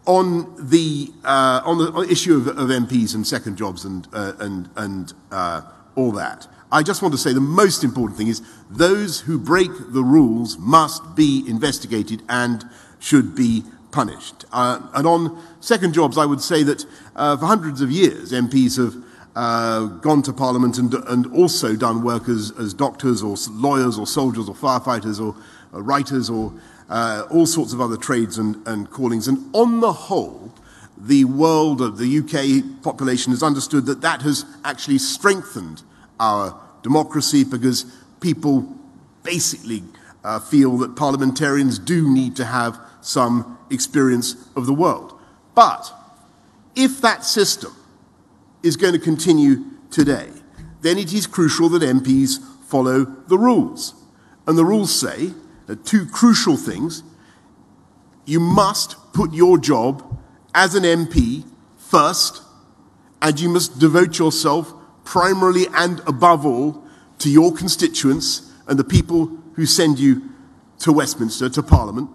On the issue of MPs and second jobs and all that, I just want to say the most important thing is those who break the rules must be investigated and should be punished. And on second jobs, I would say that for hundreds of years, MPs have gone to Parliament and also done work as doctors or lawyers or soldiers or firefighters or writers or all sorts of other trades and callings. And on the whole, the world of the UK population has understood that that has actually strengthened our democracy, because people basically feel that parliamentarians do need to have some experience of the world. But if that system is going to continue today, then it is crucial that MPs follow the rules. And the rules say two crucial things. You must put your job as an MP first, and you must devote yourself primarily and above all to your constituents and the people who send you to Westminster, to Parliament.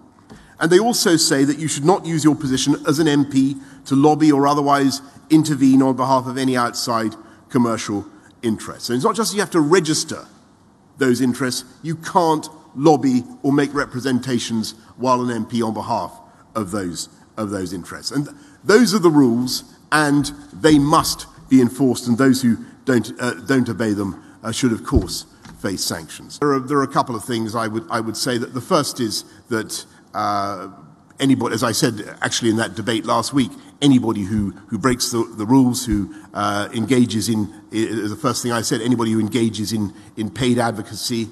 And they also say that you should not use your position as an MP to lobby or otherwise intervene on behalf of any outside commercial interests. So it's not just that you have to register those interests, you can't lobby or make representations while an MP on behalf of those interests. And those are the rules, and they must be enforced, and those who don't obey them should, of course, face sanctions. There are a couple of things I would say. That the first is that anybody, as I said actually in that debate last week, anybody who breaks the rules, who engages in, the first thing I said, anybody who engages in paid advocacy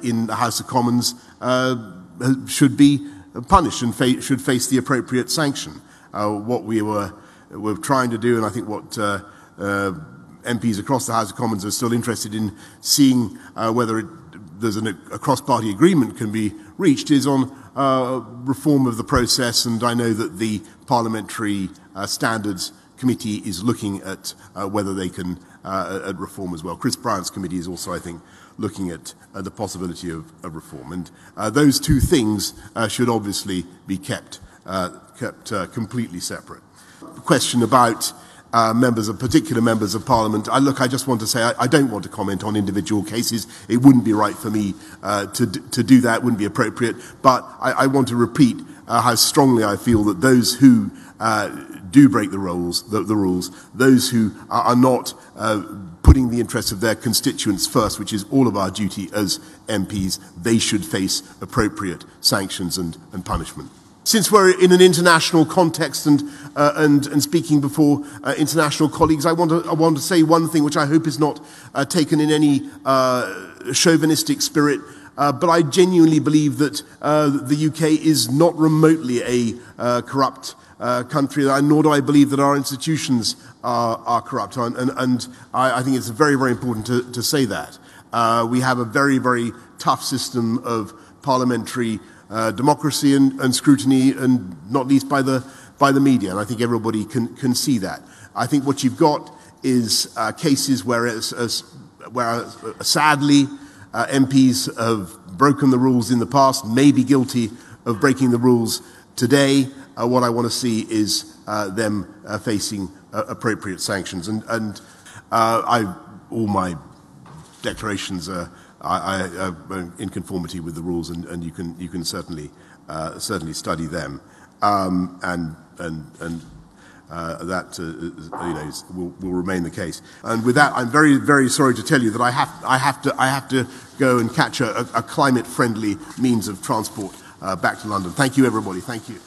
in the House of Commons should be punished and should face the appropriate sanction. What we're trying to do, and I think what MPs across the House of Commons are still interested in seeing whether there's a cross-party agreement can be reached, is on reform of the process. And I know that the Parliamentary Standards Committee is looking at whether they can at reform as well. Chris Bryant's committee is also, I think, looking at the possibility of reform. And those two things should obviously be kept completely separate. The question about particular members of Parliament, I just want to say I don't want to comment on individual cases. It wouldn't be right for me to do that, wouldn't be appropriate. But I want to repeat how strongly I feel that those who do break the rules, those who are not putting the interests of their constituents first, which is all of our duty as MPs, they should face appropriate sanctions and punishment. Since we're in an international context and speaking before international colleagues, I want to say one thing which I hope is not taken in any chauvinistic spirit, but I genuinely believe that the UK is not remotely a corrupt country, nor do I believe that our institutions are corrupt. And I think it's very, very important to say that. We have a very, very tough system of parliamentary democracy and scrutiny, and not least by the media, and I think everybody can see that. I think what you've got is cases where sadly MPs have broken the rules in the past, may be guilty of breaking the rules today. What I want to see is them facing appropriate sanctions, and all my declarations are in conformity with the rules, and you can certainly study them, and that will remain the case. And with that, I'm very, very sorry to tell you that I have to go and catch a climate-friendly means of transport back to London. Thank you, everybody. Thank you.